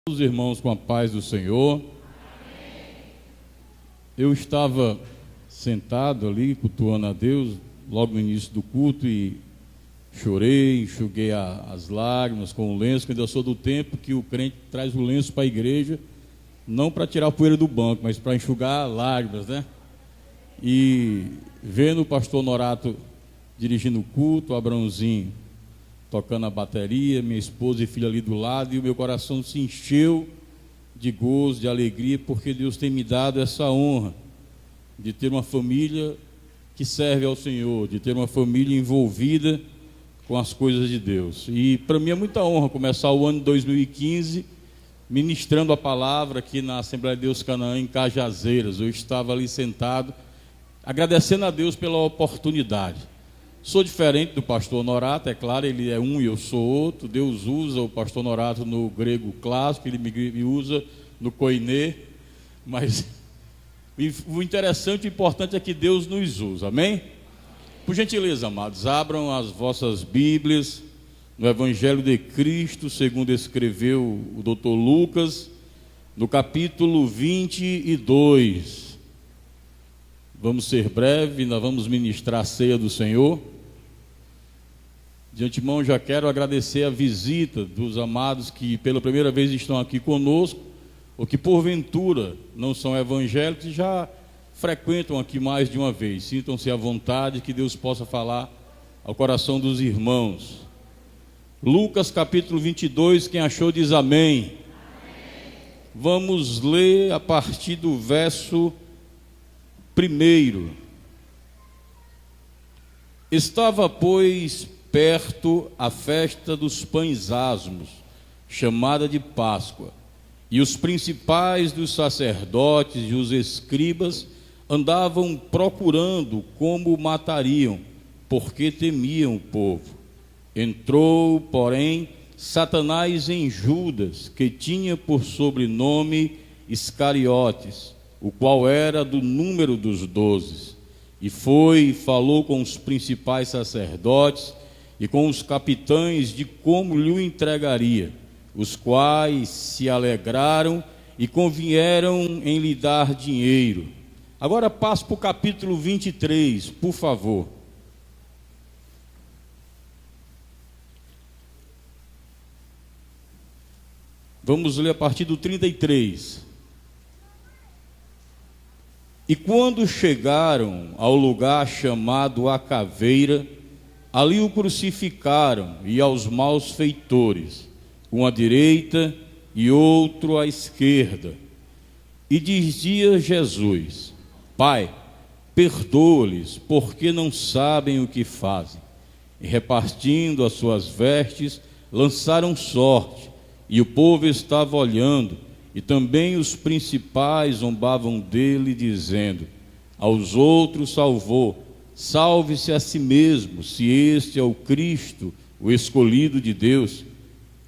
Os irmãos com a paz do Senhor. Eu estava sentado ali, cultuando a Deus, logo no início do culto, e chorei, enxuguei as lágrimas com o lenço, que eu ainda sou do tempo que o crente traz o lenço para a igreja, não para tirar a poeira do banco, mas para enxugar lágrimas, né? E vendo o pastor Norato dirigindo o culto, o Abraãozinho tocando a bateria, minha esposa e filha ali do lado, e o meu coração se encheu de gozo, de alegria, porque Deus tem me dado essa honra de ter uma família que serve ao Senhor, de ter uma família envolvida com as coisas de Deus. E para mim é muita honra começar o ano de 2015 ministrando a palavra aqui na Assembleia de Deus Canaã, em Cajazeiras. Eu estava ali sentado, agradecendo a Deus pela oportunidade. Sou diferente do pastor Norato, é claro, ele é um e eu sou outro. Deus usa o pastor Norato no grego clássico, ele me usa no koiné, mas o interessante e importante é que Deus nos usa, amém? Por gentileza, amados, abram as vossas Bíblias no Evangelho de Cristo, segundo escreveu o doutor Lucas, no capítulo 22. Vamos ser breves, nós vamos ministrar a ceia do Senhor. De antemão já quero agradecer a visita dos amados que pela primeira vez estão aqui conosco, ou que porventura não são evangélicos e já frequentam aqui mais de uma vez. Sintam-se à vontade, que Deus possa falar ao coração dos irmãos. Lucas capítulo 22, quem achou diz amém. Vamos ler a partir do verso 1. Estava, pois, perto a festa dos pães asmos, chamada de Páscoa, e os principais dos sacerdotes e os escribas andavam procurando como o matariam, porque temiam o povo. Entrou, porém, Satanás em Judas, que tinha por sobrenome Iscariotes, o qual era do número dos 12, e foi e falou com os principais sacerdotes e com os capitães de como lhe o entregaria, os quais se alegraram e convieram em lhe dar dinheiro. Agora passo para o capítulo 23, por favor. Vamos ler a partir do 33. E quando chegaram ao lugar chamado a Caveira, ali o crucificaram, e aos malfeitores, um à direita e outro à esquerda. E dizia Jesus: Pai, perdoa-lhes, porque não sabem o que fazem. E repartindo as suas vestes, lançaram sorte, e o povo estava olhando, e também os principais zombavam dele, dizendo: aos outros salvou, salve-se a si mesmo, se este é o Cristo, o escolhido de Deus.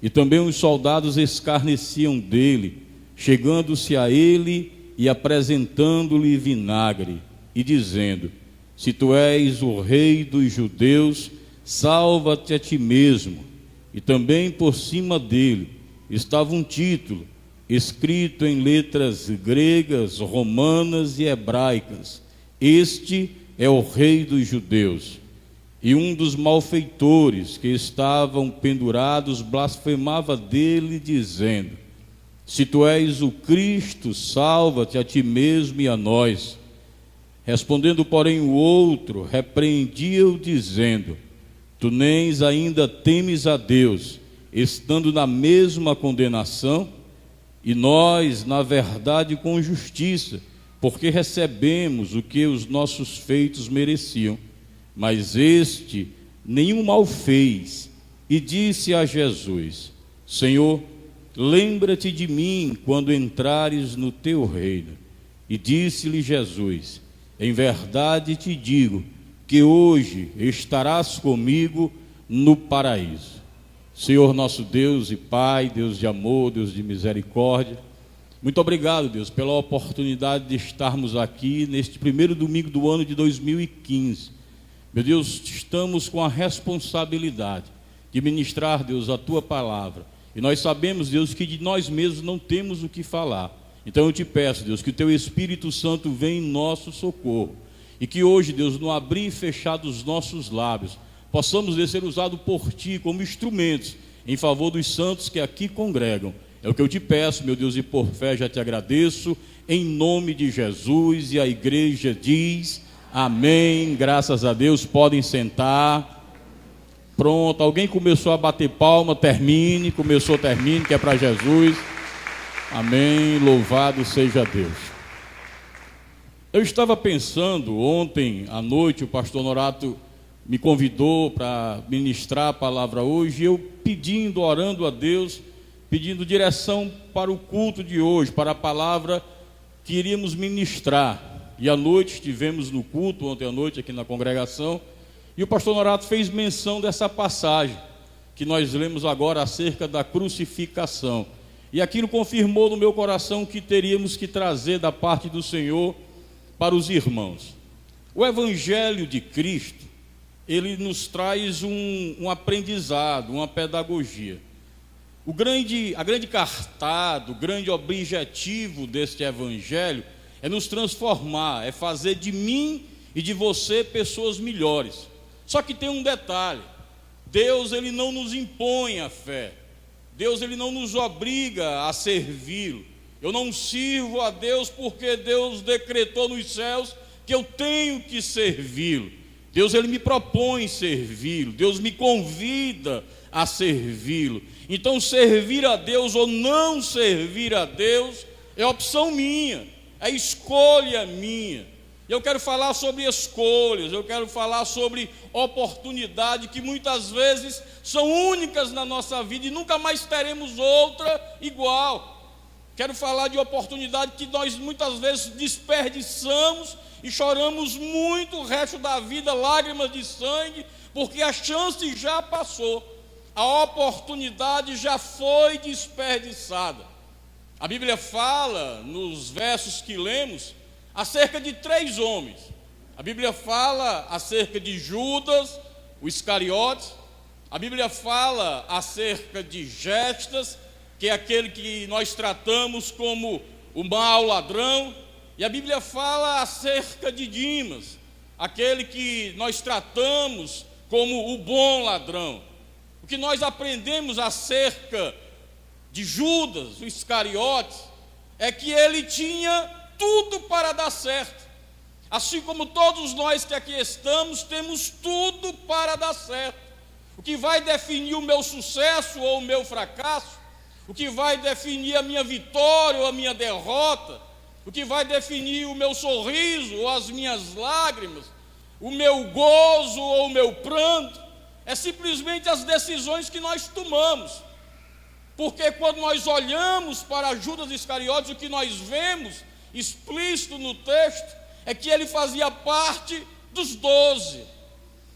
E também os soldados escarneciam dele, chegando-se a ele e apresentando-lhe vinagre, e dizendo: se tu és o rei dos judeus, salva-te a ti mesmo. E também por cima dele estava um título, escrito em letras gregas, romanas e hebraicas: este é o rei dos judeus. E um dos malfeitores que estavam pendurados blasfemava dele, dizendo: se tu és o Cristo, salva-te a ti mesmo e a nós. Respondendo, porém, o outro repreendia-o, dizendo: tu nem ainda temes a Deus, estando na mesma condenação? E nós, na verdade, com justiça, porque recebemos o que os nossos feitos mereciam. Mas este nenhum mal fez, e disse a Jesus: Senhor, lembra-te de mim quando entrares no teu reino. E disse-lhe Jesus: em verdade te digo, que hoje estarás comigo no paraíso. Senhor nosso Deus e Pai, Deus de amor, Deus de misericórdia, muito obrigado, Deus, pela oportunidade de estarmos aqui neste primeiro domingo do ano de 2015. Meu Deus, estamos com a responsabilidade de ministrar, Deus, a Tua palavra. E nós sabemos, Deus, que de nós mesmos não temos o que falar. Então eu te peço, Deus, que o teu Espírito Santo venha em nosso socorro. E que hoje, Deus, no abrir e fechar dos nossos lábios, possamos, Deus, ser usados por Ti como instrumentos em favor dos santos que aqui congregam. É o que eu te peço, meu Deus, e por fé já te agradeço, em nome de Jesus. E a igreja diz amém, graças a Deus. Podem sentar. Pronto, alguém começou a bater palma, termine, que é para Jesus. Amém, louvado seja Deus. Eu estava pensando, ontem à noite, o pastor Norato me convidou para ministrar a palavra hoje, e eu pedindo, orando a Deus, pedindo direção para o culto de hoje, para a palavra que iríamos ministrar. E à noite estivemos no culto, ontem à noite aqui na congregação, e o pastor Norato fez menção dessa passagem que nós lemos agora acerca da crucificação. E aquilo confirmou no meu coração que teríamos que trazer da parte do Senhor para os irmãos. O Evangelho de Cristo, ele nos traz um aprendizado, uma pedagogia. A grande cartada, o grande objetivo deste Evangelho é nos transformar, é fazer de mim e de você pessoas melhores. Só que tem um detalhe: Deus, ele não nos impõe a fé, Deus, ele não nos obriga a servi-lo. Eu não sirvo a Deus porque Deus decretou nos céus que eu tenho que servi-lo. Deus, ele me propõe servi-lo, Deus me convida a servi-lo. Então servir a Deus ou não servir a Deus é opção minha, é escolha minha. Eu quero falar sobre escolhas, eu quero falar sobre oportunidades que muitas vezes são únicas na nossa vida e nunca mais teremos outra igual. Quero falar de oportunidade que nós muitas vezes desperdiçamos e choramos muito o resto da vida, lágrimas de sangue, porque a chance já passou, a oportunidade já foi desperdiçada. A Bíblia fala, nos versos que lemos, acerca de 3 homens. A Bíblia fala acerca de Judas, o Iscariotes. A Bíblia fala acerca de Gestas, que é aquele que nós tratamos como o mau ladrão. E a Bíblia fala acerca de Dimas, aquele que nós tratamos como o bom ladrão. O que nós aprendemos acerca de Judas, o Iscariotes, é que ele tinha tudo para dar certo. Assim como todos nós que aqui estamos, temos tudo para dar certo. O que vai definir o meu sucesso ou o meu fracasso, o que vai definir a minha vitória ou a minha derrota, o que vai definir o meu sorriso ou as minhas lágrimas, o meu gozo ou o meu pranto, é simplesmente as decisões que nós tomamos. Porque quando nós olhamos para Judas Iscariotes, o que nós vemos explícito no texto é que ele fazia parte dos 12,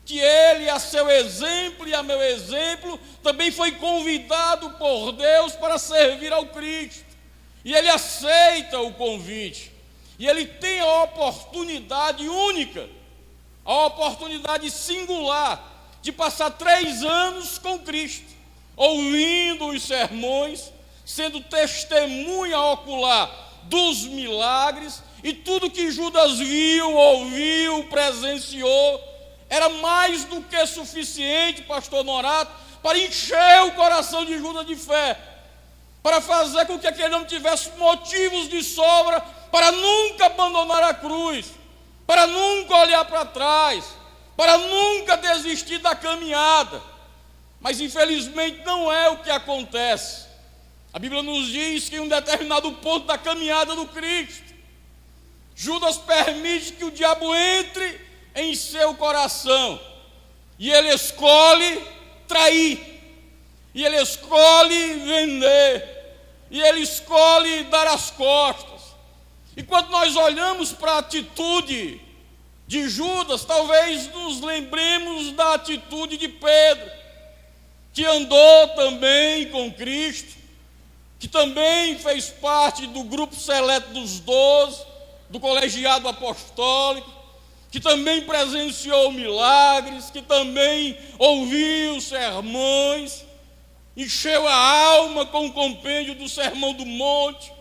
que ele, a seu exemplo e a meu exemplo, também foi convidado por Deus para servir ao Cristo, e ele aceita o convite, e ele tem a oportunidade única, a oportunidade singular de passar 3 anos com Cristo, ouvindo os sermões, sendo testemunha ocular dos milagres, e tudo que Judas viu, ouviu, presenciou, era mais do que suficiente, pastor Norato, para encher o coração de Judas de fé, para fazer com que aquele homem tivesse motivos de sobra para nunca abandonar a cruz, para nunca olhar para trás, para nunca desistir da caminhada. Mas infelizmente não é o que acontece. A Bíblia nos diz que em um determinado ponto da caminhada do Cristo, Judas permite que o diabo entre em seu coração, e ele escolhe trair, e ele escolhe vender, e ele escolhe dar as costas. E quando nós olhamos para a atitude de Judas, talvez nos lembremos da atitude de Pedro, que andou também com Cristo, que também fez parte do grupo seleto dos 12, do colegiado apostólico, que também presenciou milagres, que também ouviu sermões, encheu a alma com o compêndio do Sermão do Monte,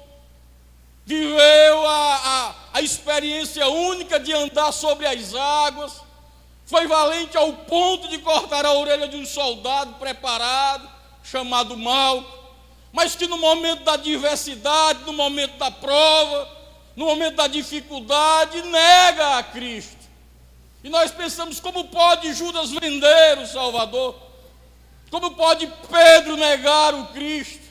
viveu a experiência única de andar sobre as águas, foi valente ao ponto de cortar a orelha de um soldado preparado, chamado Malco, mas que no momento da adversidade, no momento da prova, no momento da dificuldade, nega a Cristo. E nós pensamos, como pode Judas vender o Salvador? Como pode Pedro negar o Cristo?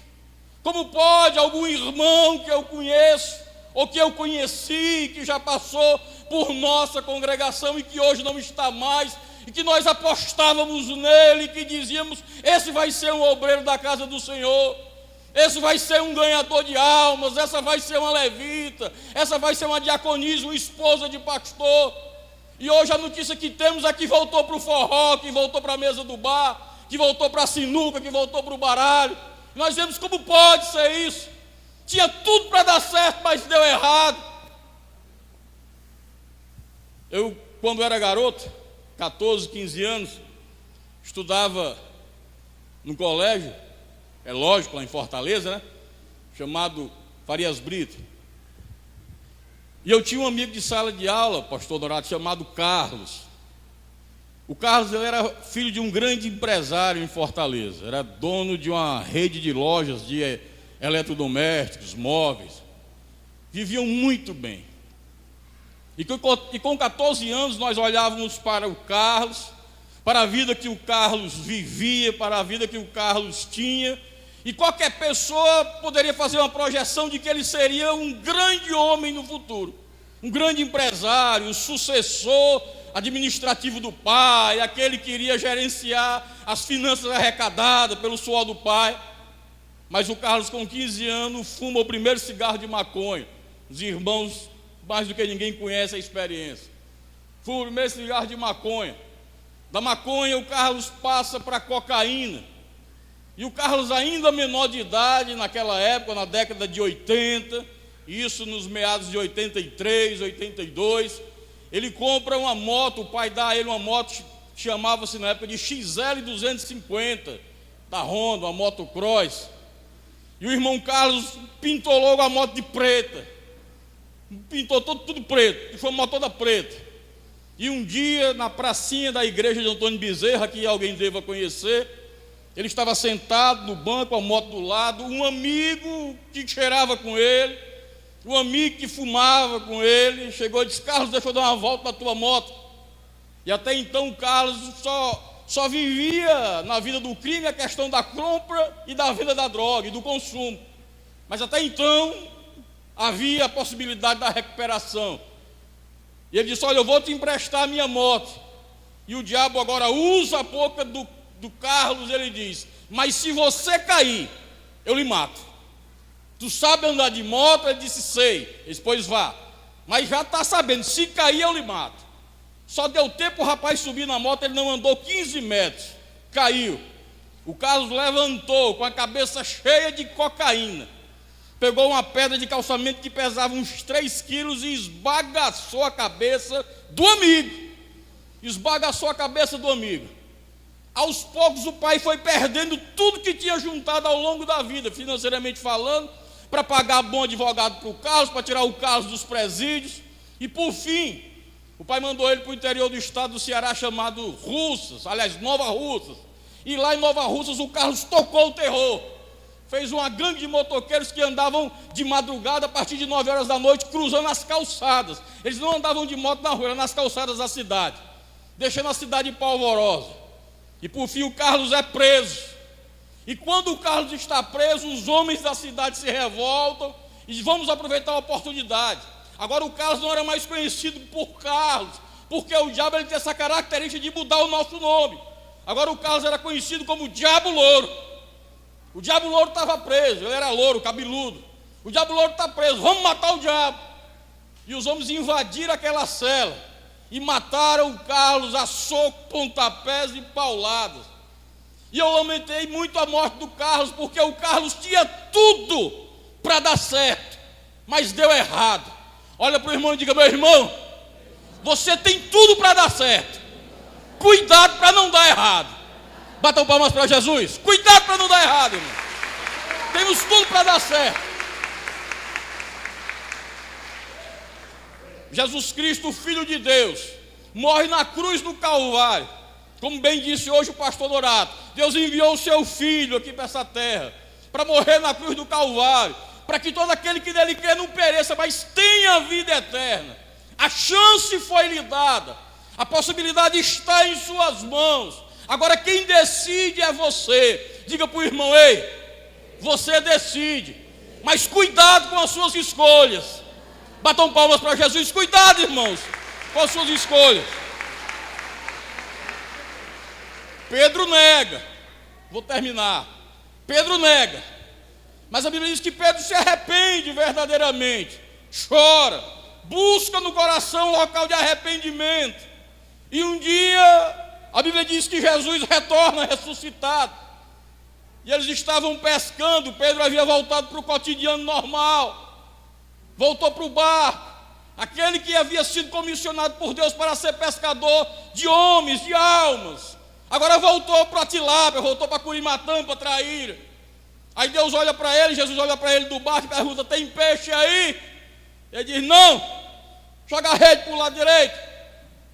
Como pode algum irmão que eu conheço, ou que eu conheci, que já passou por nossa congregação e que hoje não está mais, e que nós apostávamos nele, que dizíamos, esse vai ser um obreiro da casa do Senhor, esse vai ser um ganhador de almas, essa vai ser uma levita, essa vai ser uma diaconisa, uma esposa de pastor. E hoje a notícia que temos é que voltou para o forró, que voltou para a mesa do bar, que voltou para a sinuca, que voltou para o baralho. Nós vemos como pode ser isso. Tinha tudo para dar certo, mas deu errado. Eu, quando era garoto, 14, 15 anos, estudava no colégio, é lógico, lá em Fortaleza, né? Chamado Farias Brito. E eu tinha um amigo de sala de aula, pastor Dourado, chamado Carlos. O Carlos, ele era filho de um grande empresário em Fortaleza, era dono de uma rede de lojas de eletrodomésticos, móveis. Viviam muito bem. E com 14 anos nós olhávamos para o Carlos, para a vida que o Carlos vivia, para a vida que o Carlos tinha, e qualquer pessoa poderia fazer uma projeção de que ele seria um grande homem no futuro, um grande empresário, um sucessor administrativo do pai, aquele que iria gerenciar as finanças arrecadadas pelo suor do pai. Mas o Carlos, com 15 anos, fuma o primeiro cigarro de maconha. Os irmãos, mais do que ninguém, conhecem a experiência. Fuma o primeiro cigarro de maconha. Da maconha, o Carlos passa para a cocaína. E o Carlos, ainda menor de idade, naquela época, na década de 80, isso nos meados de 83, 82, ele compra uma moto, o pai dá a ele uma moto, chamava-se na época de XL 250, da Honda, uma moto cross. E o irmão Carlos pintou logo a moto de preta, pintou tudo preto, foi uma moto toda preta. E um dia, na pracinha da igreja de Antônio Bezerra, que alguém deva conhecer, ele estava sentado no banco, a moto do lado, um amigo que cheirava com ele, um amigo que fumava com ele, chegou e disse: Carlos, deixa eu dar uma volta na tua moto. E até então o Carlos só vivia na vida do crime a questão da compra e da venda da droga e do consumo. Mas até então havia a possibilidade da recuperação. E ele disse: olha, eu vou te emprestar a minha moto. E o diabo agora usa a boca do Carlos, ele diz: mas se você cair, eu lhe mato. Tu sabe andar de moto? Ele disse: sei. Ele disse: pois vá. Mas já está sabendo, se cair eu lhe mato. Só deu tempo o rapaz subir na moto, ele não andou 15 metros, caiu. O Carlos levantou com a cabeça cheia de cocaína, pegou uma pedra de calçamento que pesava uns 3 quilos e esbagaçou a cabeça do amigo. Esbagaçou a cabeça do amigo. Aos poucos o pai foi perdendo tudo que tinha juntado ao longo da vida, financeiramente falando, para pagar bom advogado para o Carlos, para tirar o Carlos dos presídios. E por fim, o pai mandou ele para o interior do estado do Ceará, chamado Russas, aliás, Nova Russas. E lá em Nova Russas o Carlos tocou o terror. Fez uma gangue de motoqueiros que andavam de madrugada a partir de 9 horas da noite, cruzando as calçadas. Eles não andavam de moto na rua, eram nas calçadas da cidade, deixando a cidade polvorosa. E por fim o Carlos é preso. E quando o Carlos está preso, os homens da cidade se revoltam e dizem: vamos aproveitar a oportunidade. Agora o Carlos não era mais conhecido por Carlos, porque o diabo ele tem essa característica de mudar o nosso nome. Agora o Carlos era conhecido como Diabo Louro. O Diabo Louro estava preso, ele era louro, cabeludo. O Diabo Louro está preso, vamos matar o diabo. E os homens invadiram aquela cela e mataram o Carlos a soco, pontapés e pauladas. E eu lamentei muito a morte do Carlos, porque o Carlos tinha tudo para dar certo, mas deu errado. Olha para o irmão e diga: meu irmão, você tem tudo para dar certo, cuidado para não dar errado. Batam palmas para Jesus. Cuidado para não dar errado, irmão. Temos tudo para dar certo. Jesus Cristo, o Filho de Deus, morre na cruz do Calvário. Como bem disse hoje o pastor Dorato, Deus enviou o seu Filho aqui para essa terra, para morrer na cruz do Calvário, para que todo aquele que nele crê não pereça, mas tenha a vida eterna. A chance foi lhe dada, a possibilidade está em suas mãos. Agora quem decide é você. Diga para o irmão: ei, você decide, mas cuidado com as suas escolhas. Batam palmas para Jesus. Cuidado, irmãos, com as suas escolhas. Pedro nega. Vou terminar. Pedro nega. Mas a Bíblia diz que Pedro se arrepende verdadeiramente. Chora. Busca no coração um local de arrependimento. E um dia, a Bíblia diz que Jesus retorna ressuscitado. E eles estavam pescando. Pedro havia voltado para o cotidiano normal. Voltou para o barco, aquele que havia sido comissionado por Deus para ser pescador de homens, de almas. Agora voltou para a tilápia, voltou para Curimatã, para Traíra. Aí Deus olha para ele, Jesus olha para ele do barco e pergunta: tem peixe aí? Ele diz: não. Joga a rede para o lado direito.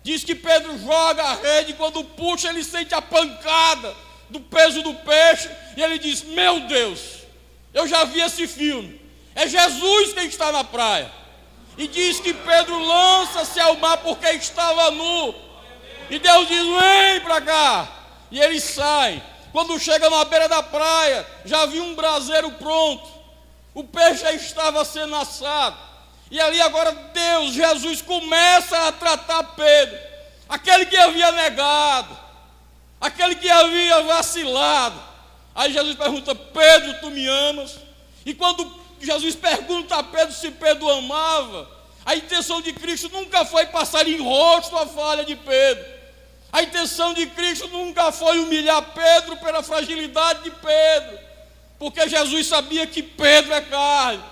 Diz que Pedro joga a rede, e quando puxa ele sente a pancada do peso do peixe. E ele diz: meu Deus, eu já vi esse filme. É Jesus quem está na praia. E diz que Pedro lança-se ao mar porque estava nu. E Deus diz: vem para cá. E ele sai. Quando chega na beira da praia, já viu um braseiro pronto. O peixe já estava sendo assado. E ali agora Deus, Jesus, começa a tratar Pedro. Aquele que havia negado. Aquele que havia vacilado. Aí Jesus pergunta: Pedro, tu me amas? E quando Jesus pergunta a Pedro se Pedro amava, a intenção de Cristo nunca foi passar em rosto a falha de Pedro. A intenção de Cristo nunca foi humilhar Pedro pela fragilidade de Pedro, porque Jesus sabia que Pedro é carne,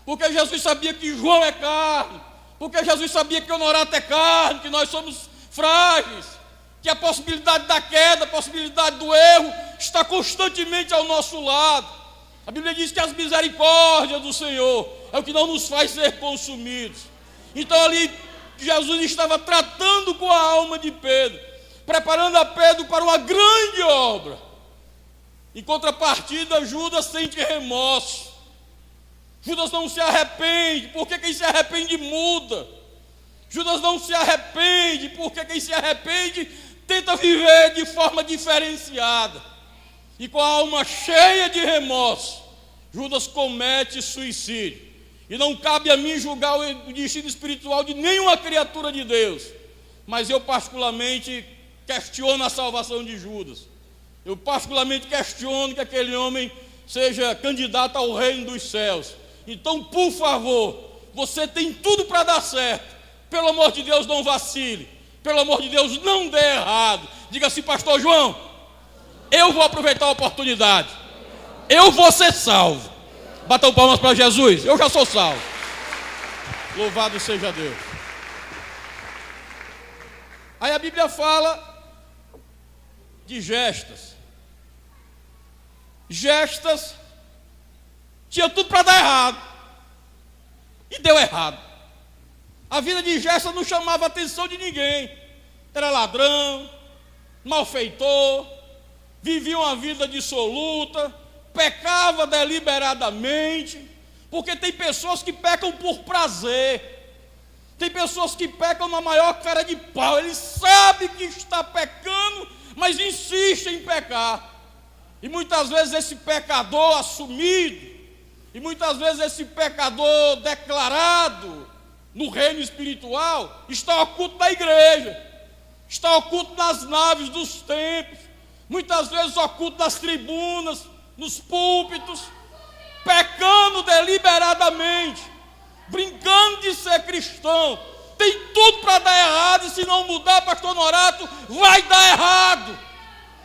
porque Jesus sabia que João é carne, porque Jesus sabia que Honorato é carne, que nós somos frágeis, que a possibilidade da queda, a possibilidade do erro está constantemente ao nosso lado. A Bíblia diz que as misericórdias do Senhor é o que não nos faz ser consumidos. Então ali Jesus estava tratando com a alma de Pedro, preparando a Pedro para uma grande obra. Em contrapartida, Judas sente remorso. Judas não se arrepende, porque quem se arrepende muda. Judas não se arrepende, porque quem se arrepende tenta viver de forma diferenciada. E com a alma cheia de remorso, Judas comete suicídio. E não cabe a mim julgar o destino espiritual de nenhuma criatura de Deus. Mas eu particularmente questiono a salvação de Judas. Eu particularmente questiono que aquele homem seja candidato ao reino dos céus. Então, por favor, você tem tudo para dar certo. Pelo amor de Deus, não vacile. Pelo amor de Deus, não dê errado. Diga assim: pastor João, eu vou aproveitar a oportunidade. Eu vou ser salvo. Batam palmas para Jesus. Eu já sou salvo. Louvado seja Deus. Aí a Bíblia fala de Gestas. Gestas tinha tudo para dar errado. E deu errado. A vida de Gestas não chamava a atenção de ninguém. Era ladrão, malfeitor, vivia uma vida dissoluta, pecava deliberadamente, porque tem pessoas que pecam por prazer, tem pessoas que pecam na maior cara de pau. Ele sabe que está pecando, mas insiste em pecar. E muitas vezes esse pecador assumido, e muitas vezes esse pecador declarado no reino espiritual, está oculto na igreja, está oculto nas naves dos templos, muitas vezes oculto nas tribunas, nos púlpitos, pecando deliberadamente, brincando de ser cristão. Tem tudo para dar errado, e se não mudar, pastor Honorato, vai dar errado.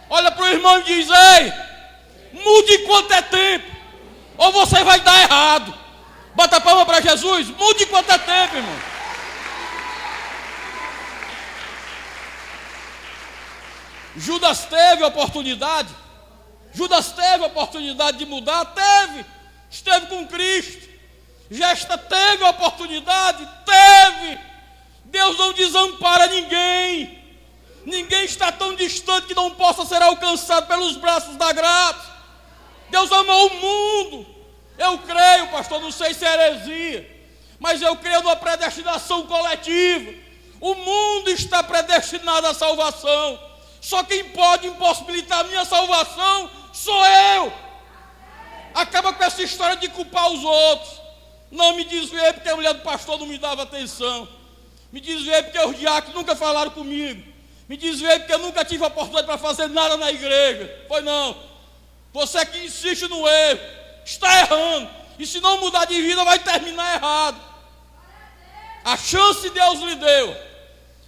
Olha para o irmão e diz: ei, mude enquanto é tempo, ou você vai dar errado. Bota a palma para Jesus, mude enquanto é tempo, irmão. Judas teve a oportunidade. Judas teve a oportunidade de mudar, teve. Esteve com Cristo. Jefta teve a oportunidade, teve. Deus não desampara ninguém. Ninguém está tão distante que não possa ser alcançado pelos braços da graça. Deus amou o mundo. Eu creio, pastor, não sei se é heresia, mas eu creio numa predestinação coletiva. O mundo está predestinado à salvação. Só quem pode impossibilitar a minha salvação sou eu. Acaba com essa história de culpar os outros. Não me desviei porque a mulher do pastor não me dava atenção. Me desviei porque os diáconos nunca falaram comigo. Me desviei porque eu nunca tive a oportunidade para fazer nada na igreja. Foi não. Você que insiste no erro, está errando. E se não mudar de vida, vai terminar errado. A chance Deus lhe deu.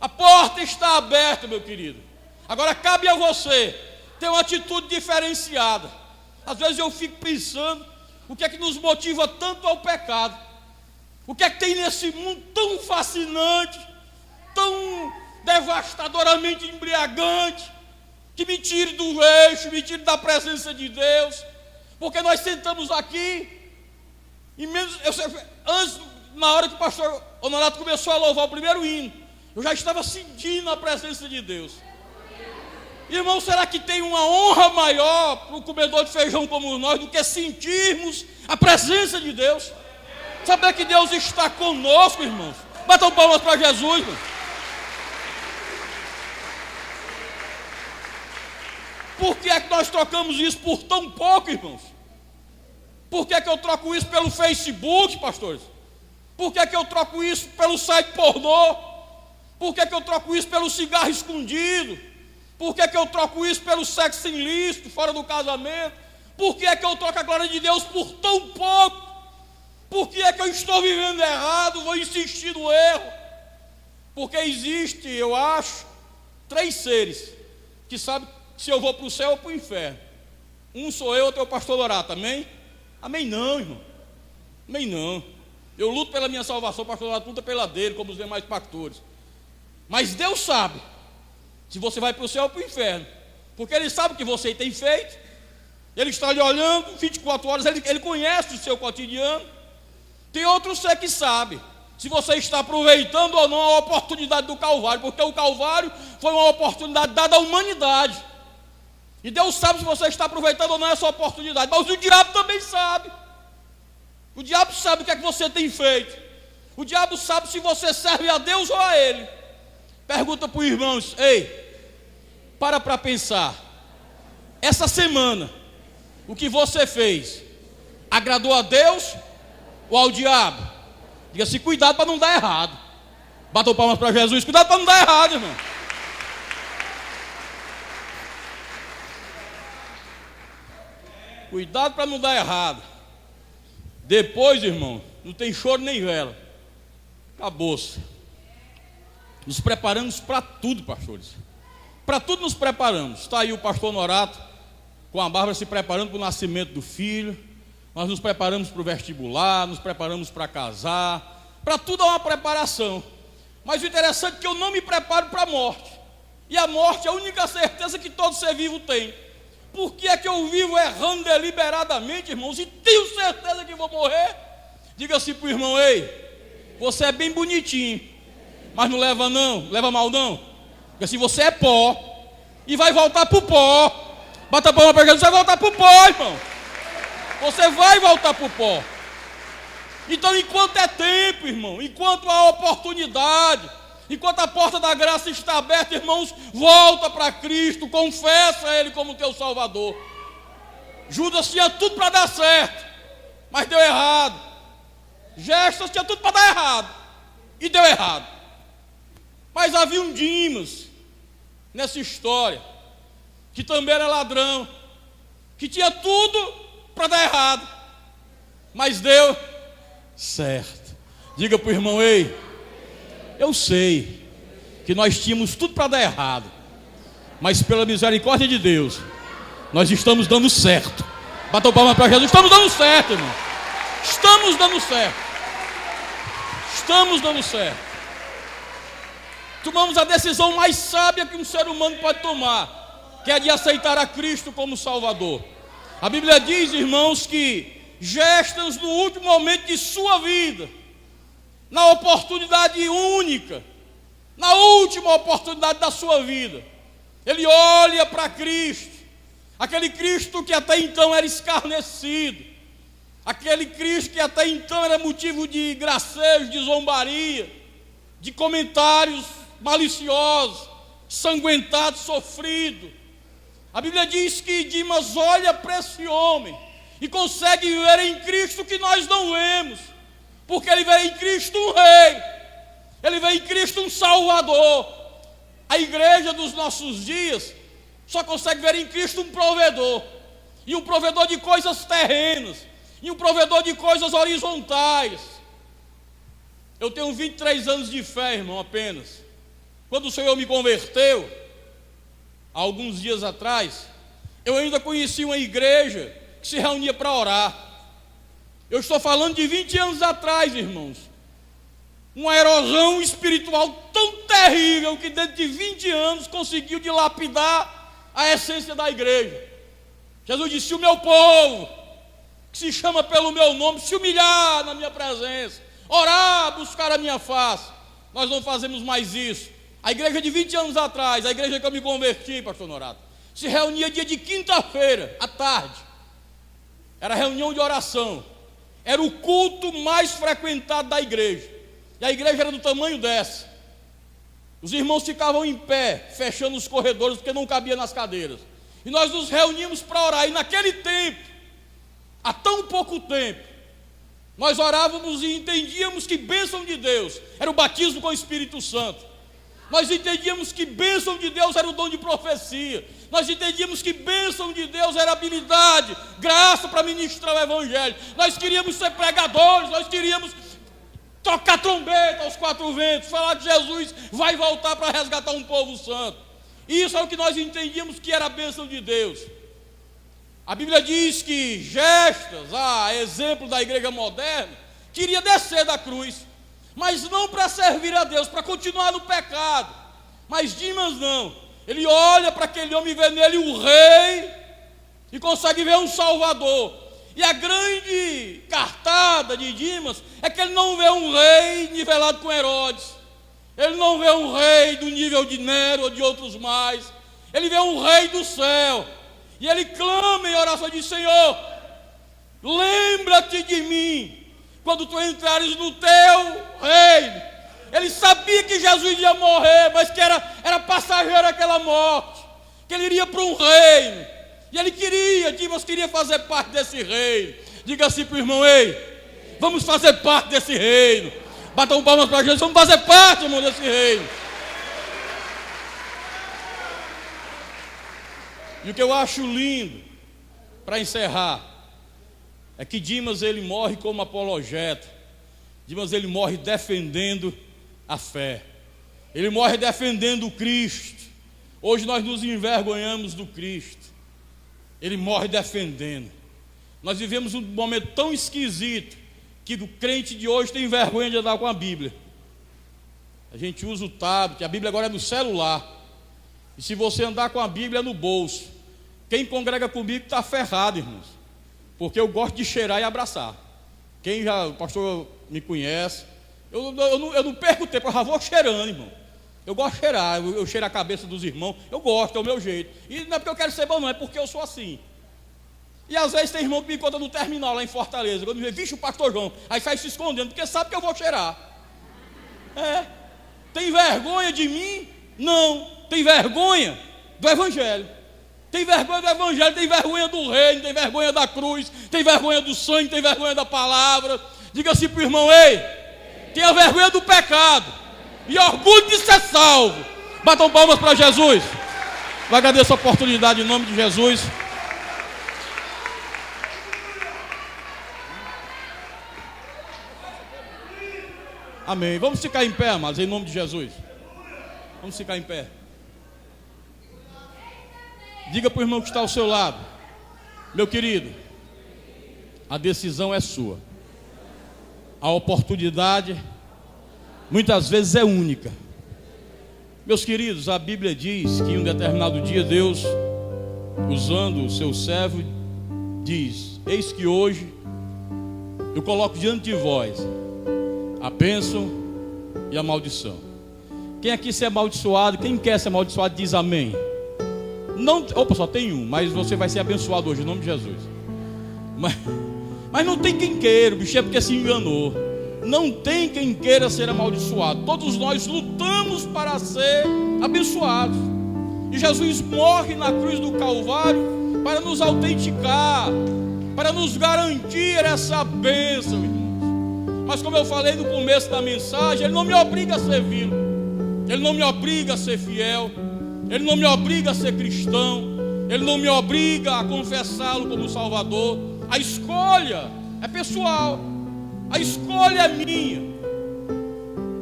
A porta está aberta, meu querido. Agora cabe a você ter uma atitude diferenciada. Às vezes eu fico pensando, o que é que nos motiva tanto ao pecado? O que é que tem nesse mundo tão fascinante, tão devastadoramente embriagante, que me tire do eixo, me tire da presença de Deus? Porque nós sentamos aqui, e antes, na hora que o pastor Honorato começou a louvar o primeiro hino, eu já estava sentindo a presença de Deus. Irmão, será que tem uma honra maior para o comedor de feijão como nós do que sentirmos a presença de Deus? Saber que Deus está conosco, irmãos. Batam palmas para Jesus, irmão. Por que é que nós trocamos isso por tão pouco, irmãos? Por que é que eu troco isso pelo Facebook, pastores? Por que é que eu troco isso pelo site pornô? Por que é que eu troco isso pelo cigarro escondido? Por que é que eu troco isso pelo sexo ilícito, fora do casamento? Por que é que eu troco a glória de Deus por tão pouco? Por que é que eu estou vivendo errado, vou insistir no erro? Porque existe, eu acho, 3 seres que sabem se eu vou para o céu ou para o inferno. Um sou eu, outro é o pastor Lorato, amém? Amém não, irmão. Amém não. Eu luto pela minha salvação, o pastor Lorato luta pela dele, como os demais pastores. Mas Deus sabe se você vai para o céu ou para o inferno, porque Ele sabe o que você tem feito. Ele está lhe olhando 24 horas, Ele conhece o seu cotidiano. Tem outro ser que sabe se você está aproveitando ou não a oportunidade do Calvário, porque o Calvário foi uma oportunidade dada à humanidade, e Deus sabe se você está aproveitando ou não essa oportunidade. Mas o diabo também sabe. O diabo sabe o que é que você tem feito. O diabo sabe se você serve a Deus ou a Ele. Pergunta para os irmãos: ei, para pensar, essa semana, o que você fez, agradou a Deus ou ao diabo? Diga-se, cuidado para não dar errado. Batam palmas para Jesus, cuidado para não dar errado, irmão. Cuidado para não dar errado. Depois, irmão, não tem choro nem vela. Acabou-se. Nos preparamos para tudo, pastores. Para tudo nos preparamos. Está aí o pastor Honorato com a Bárbara se preparando para o nascimento do filho. Nós nos preparamos para o vestibular, nos preparamos para casar. Para tudo há uma preparação. Mas o interessante é que eu não me preparo para a morte. E a morte é a única certeza que todo ser vivo tem. Por que é que eu vivo errando deliberadamente, irmãos, e tenho certeza que vou morrer? Diga assim para o irmão: ei, você é bem bonitinho, mas não leva não, leva mal não. Porque assim, você é pó e vai voltar para o pó. Bata a palma para Jesus, você vai voltar para o pó, irmão. Você vai voltar para o pó. Então, enquanto é tempo, irmão, enquanto há oportunidade, enquanto a porta da graça está aberta, irmãos, volta para Cristo, confessa a Ele como teu Salvador. Judas tinha tudo para dar certo, mas deu errado. Gestas tinha tudo para dar errado e deu errado. Mas havia um Dimas nessa história, que também era ladrão, que tinha tudo para dar errado, mas deu certo. Diga para o irmão: ei, eu sei que nós tínhamos tudo para dar errado, mas pela misericórdia de Deus, nós estamos dando certo. Batam palma para Jesus, estamos dando certo, irmão. Estamos dando certo. Estamos dando certo. Tomamos a decisão mais sábia que um ser humano pode tomar. que é de aceitar a Cristo como Salvador. A Bíblia diz, irmãos, que já estamos no último momento de sua vida, na oportunidade única, na última oportunidade da sua vida. Ele olha para Cristo, aquele Cristo que até então era escarnecido, aquele Cristo que até então era motivo de gracejo, de zombaria, de comentários maliciosos, sanguentado, sofrido. A Bíblia diz que Dimas olha para esse homem e consegue ver em Cristo o que nós não vemos, porque ele vê em Cristo um rei, ele vê em Cristo um Salvador. A igreja dos nossos dias só consegue ver em Cristo um provedor, e um provedor de coisas terrenas, e um provedor de coisas horizontais. Eu tenho 23 anos de fé, irmão, apenas. Quando o Senhor me converteu, há alguns dias atrás, eu ainda conheci uma igreja que se reunia para orar. Eu estou falando de 20 anos atrás, irmãos. Uma erosão espiritual tão terrível que dentro de 20 anos conseguiu dilapidar a essência da igreja. Jesus disse: se o meu povo, que se chama pelo meu nome, se humilhar na minha presença, orar, buscar a minha face, nós não fazemos mais isso. A igreja de 20 anos atrás, a igreja que eu me converti, pastor Norato, se reunia dia de quinta-feira, à tarde. Era reunião de oração. Era o culto mais frequentado da igreja. E a igreja era do tamanho dessa. Os irmãos ficavam em pé, fechando os corredores, porque não cabia nas cadeiras. E nós nos reuníamos para orar. E naquele tempo, há tão pouco tempo, nós orávamos e entendíamos que bênção de Deus era o batismo com o Espírito Santo. Nós entendíamos que bênção de Deus era o dom de profecia. Nós entendíamos que bênção de Deus era habilidade, graça para ministrar o Evangelho. Nós queríamos ser pregadores, nós queríamos tocar trombeta aos quatro ventos, falar que Jesus vai voltar para resgatar um povo santo. Isso é o que nós entendíamos que era a bênção de Deus. A Bíblia diz que Gestas, a exemplo da igreja moderna, queria descer da cruz, mas não para servir a Deus, para continuar no pecado. Mas Dimas não, ele olha para aquele homem e vê nele um rei, e consegue ver um Salvador. E a grande cartada de Dimas é que ele não vê um rei nivelado com Herodes, ele não vê um rei do nível de Nero ou de outros mais, ele vê um rei do céu, e ele clama em oração e diz: Senhor, lembra-te de mim quando tu entrares no teu reino. Ele sabia que Jesus ia morrer, mas que era passageira aquela morte, que ele iria para um reino, e ele Dimas queria fazer parte desse reino. Diga assim para o irmão: ei, vamos fazer parte desse reino. Batam palmas para Jesus, vamos fazer parte, irmão, desse reino. E o que eu acho lindo, para encerrar, é que Dimas ele morre como apologeta. Dimas ele morre defendendo a fé. Ele morre defendendo o Cristo. Hoje nós nos envergonhamos do Cristo. Ele morre defendendo. Nós vivemos um momento tão esquisito que o crente de hoje tem vergonha de andar com a Bíblia. A gente usa o tablet, a Bíblia agora é no celular. E se você andar com a Bíblia é no bolso. Quem congrega comigo está ferrado, irmãos, porque eu gosto de cheirar e abraçar. O pastor me conhece, eu não perco tempo, eu já vou cheirando, irmão. Eu gosto de cheirar, eu cheiro a cabeça dos irmãos, eu gosto, é o meu jeito. E não é porque eu quero ser bom, não, é porque eu sou assim. E às vezes tem irmão que me encontra no terminal lá em Fortaleza, quando me vê: vixe, o pastor João, aí sai se escondendo, porque sabe que eu vou cheirar. Tem vergonha de mim? Não. Tem vergonha do Evangelho. Tem vergonha do Evangelho, tem vergonha do reino, tem vergonha da cruz, tem vergonha do sangue, tem vergonha da palavra. Diga assim para o irmão: ei, tenha vergonha do pecado e orgulho de ser salvo. Batam palmas para Jesus. Eu agradeço a oportunidade em nome de Jesus. Amém. Vamos ficar em pé, amados, em nome de Jesus. Vamos ficar em pé. Diga para o irmão que está ao seu lado: meu querido, a decisão é sua. A oportunidade muitas vezes é única. Meus queridos, a Bíblia diz que em um determinado dia Deus usando o seu servo, diz: eis que hoje eu coloco diante de vós a bênção e a maldição. Quem aqui ser amaldiçoado, quem quer ser amaldiçoado, diz amém. Não, opa, só tem um, mas você vai ser abençoado hoje, em nome de Jesus. Mas não tem quem queira, o bicho é porque se enganou. Não tem quem queira ser amaldiçoado. Todos nós lutamos para ser abençoados. E Jesus morre na cruz do Calvário para nos autenticar, para nos garantir essa bênção, irmãos. Mas como eu falei no começo da mensagem, Ele não me obriga a servi-lo, Ele não me obriga a ser fiel, Ele não me obriga a ser cristão, Ele não me obriga a confessá-lo como Salvador. A escolha é pessoal, a escolha é minha.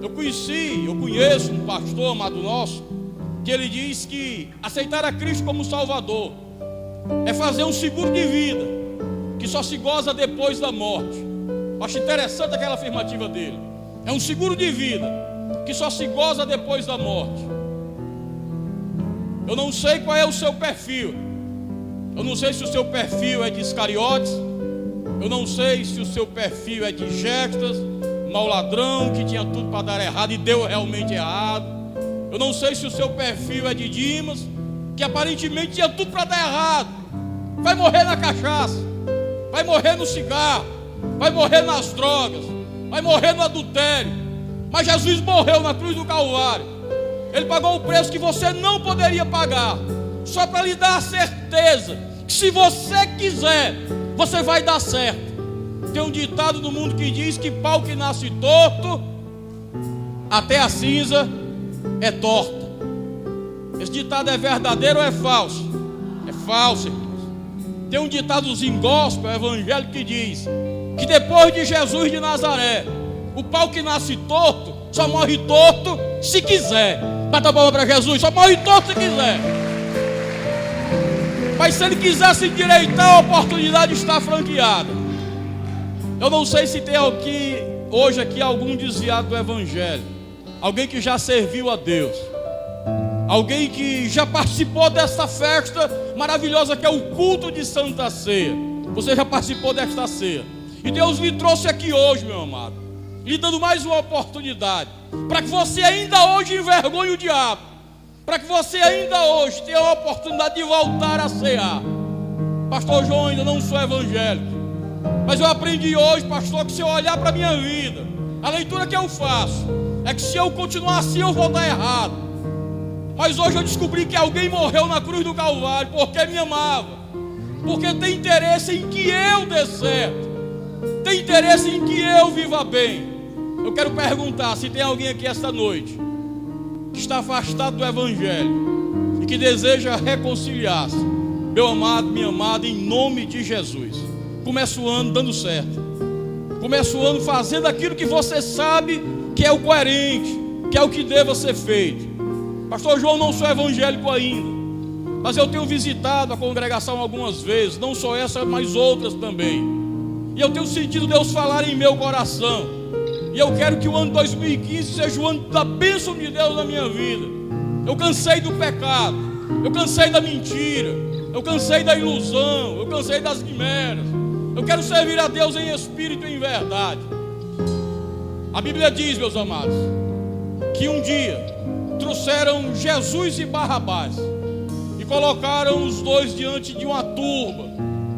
Eu conheço um pastor amado nosso, que ele diz que aceitar a Cristo como Salvador é fazer um seguro de vida, que só se goza depois da morte. Acho interessante aquela afirmativa dele. É um seguro de vida, que só se goza depois da morte. Eu não sei qual é o seu perfil. Eu não sei se o seu perfil é de Iscariotes. Eu não sei se o seu perfil é de Jeftas, mau ladrão, que tinha tudo para dar errado e deu realmente errado. Eu não sei se o seu perfil é de Dimas, que aparentemente tinha tudo para dar errado. Vai morrer na cachaça, vai morrer no cigarro, vai morrer nas drogas, vai morrer no adultério. Mas Jesus morreu na cruz do Calvário. Ele pagou o preço que você não poderia pagar, só para lhe dar a certeza que se você quiser, você vai dar certo. Tem um ditado no mundo que diz que pau que nasce torto, até a cinza é torta. Esse ditado é verdadeiro ou é falso? É falso, irmãos. Tem um ditadozinho gospel, evangélico, que diz que depois de Jesus de Nazaré, o pau que nasce torto só morre torto se quiser. Bata a palma para Jesus, só morre torto se quiser. Mas se ele quiser se endireitar, a oportunidade está franqueada. Eu não sei se tem hoje aqui algum desviado do evangelho, alguém que já serviu a Deus, alguém que já participou dessa festa maravilhosa que é o culto de Santa Ceia. Você já participou desta ceia, e Deus lhe trouxe aqui hoje, meu amado, lhe dando mais uma oportunidade, para que você ainda hoje envergonhe o diabo, para que você ainda hoje tenha a oportunidade de voltar a cear. Pastor João, ainda não sou evangélico, mas eu aprendi hoje, pastor, que se eu olhar para a minha vida, a leitura que eu faço é que se eu continuar assim eu vou dar errado. Mas hoje eu descobri que alguém morreu na cruz do Calvário porque me amava, porque tem interesse em que eu dê certo, tem interesse em que eu viva bem. Eu quero perguntar se tem alguém aqui esta noite que está afastado do evangelho e que deseja reconciliar-se. Meu amado, minha amada, em nome de Jesus, começa o ano dando certo, começa o ano fazendo aquilo que você sabe que é o coerente, que é o que deva ser feito. Pastor João, não sou evangélico ainda, mas eu tenho visitado a congregação algumas vezes, não só essa, mas outras também, e eu tenho sentido Deus falar em meu coração. E eu quero que o ano 2015 seja o ano da bênção de Deus na minha vida. Eu cansei do pecado, eu cansei da mentira, eu cansei da ilusão, eu cansei das quimeras. Eu quero servir a Deus em espírito e em verdade. A Bíblia diz, meus amados, que um dia trouxeram Jesus e Barrabás e colocaram os dois diante de uma turba,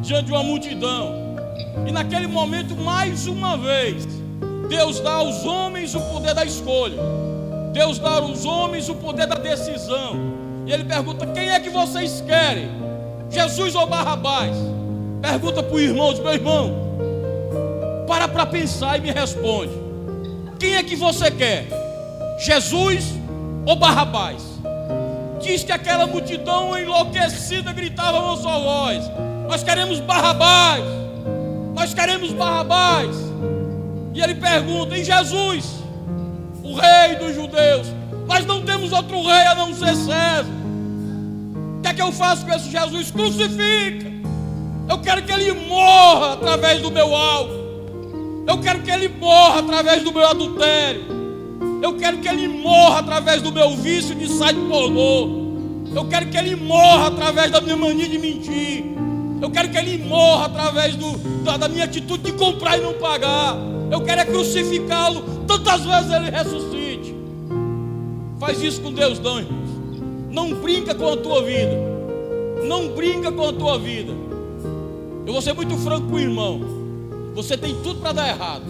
diante de uma multidão. E naquele momento, mais uma vez, Deus dá aos homens o poder da escolha, Deus dá aos homens o poder da decisão. E Ele pergunta: quem é que vocês querem? Jesus ou Barrabás? Pergunta para o irmão, diz: meu irmão, para pensar e me responde. Quem é que você quer? Jesus ou Barrabás? Diz que aquela multidão enlouquecida gritava a uma só voz: nós queremos Barrabás, nós queremos Barrabás. E ele pergunta: e Jesus, o rei dos judeus? Nós não temos outro rei a não ser César. O que é que eu faço com esse Jesus? Crucifica. Eu quero que ele morra através do meu álcool, eu quero que ele morra através do meu adultério, eu quero que ele morra através do meu vício de site pornô. Eu quero que ele morra através da minha mania de mentir. Eu quero que ele morra através da minha atitude de comprar e não pagar. Eu quero crucificá-lo. Tantas vezes ele ressuscite. Faz isso com Deus não, irmãos. Não brinca com a tua vida. Não brinca com a tua vida. Eu vou ser muito franco com o irmão. Você tem tudo para dar errado.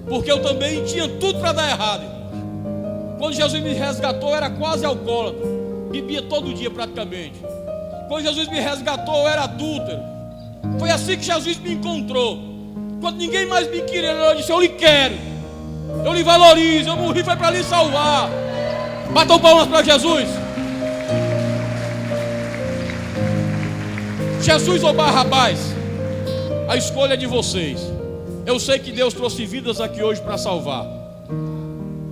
Porque eu também tinha tudo para dar errado, irmão. Quando Jesus me resgatou, eu era quase alcoólatra. Bebia todo dia praticamente. Quando Jesus me resgatou, eu era adúltero. Foi assim que Jesus me encontrou. Quando ninguém mais me queria, eu disse: eu lhe quero, eu lhe valorizo, eu morri foi para lhe salvar. Batam palmas para Jesus. Jesus ou Barrabás? A escolha é de vocês. Eu sei que Deus trouxe vidas aqui hoje para salvar,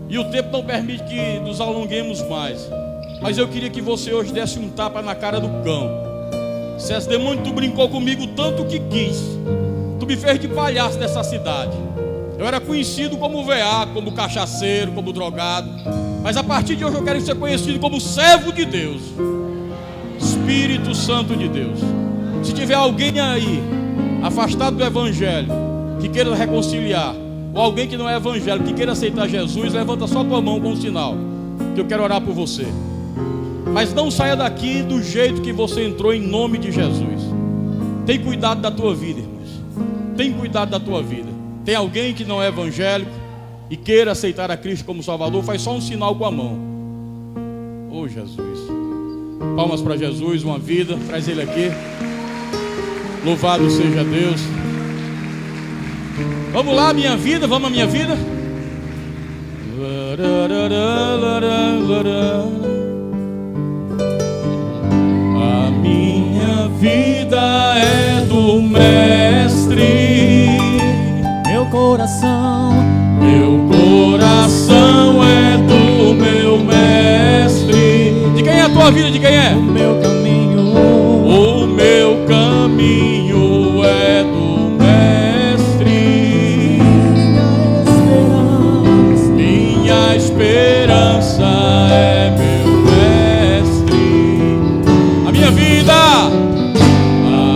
e o tempo não permite que nos alonguemos mais. Mas eu queria que você hoje desse um tapa na cara do cão. Se esse demônio, tu brincou comigo tanto que quis. Tu me fez de palhaço dessa cidade. Eu era conhecido como veaco, como cachaceiro, como drogado. Mas a partir de hoje eu quero ser conhecido como servo de Deus, Espírito Santo de Deus. Se tiver alguém aí afastado do Evangelho, que queira reconciliar, ou alguém que não é evangélico, que queira aceitar Jesus, levanta só tua mão com um sinal, que eu quero orar por você. Mas não saia daqui do jeito que você entrou, em nome de Jesus. Tem cuidado da tua vida, irmãos. Tem cuidado da tua vida. Tem alguém que não é evangélico e queira aceitar a Cristo como Salvador, faz só um sinal com a mão. Oh, Jesus. Palmas para Jesus, uma vida, traz ele aqui. Louvado seja Deus. Vamos lá, minha vida, vamos à minha vida. A minha vida é do Mestre. Meu coração é do meu Mestre. De quem é a tua vida? De quem é? O meu caminho é do Mestre. Minha esperança é meu Mestre. A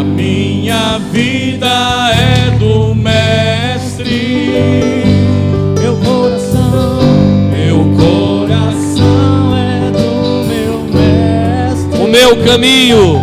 minha vida é do Mestre. Meu coração é do meu Mestre. O meu caminho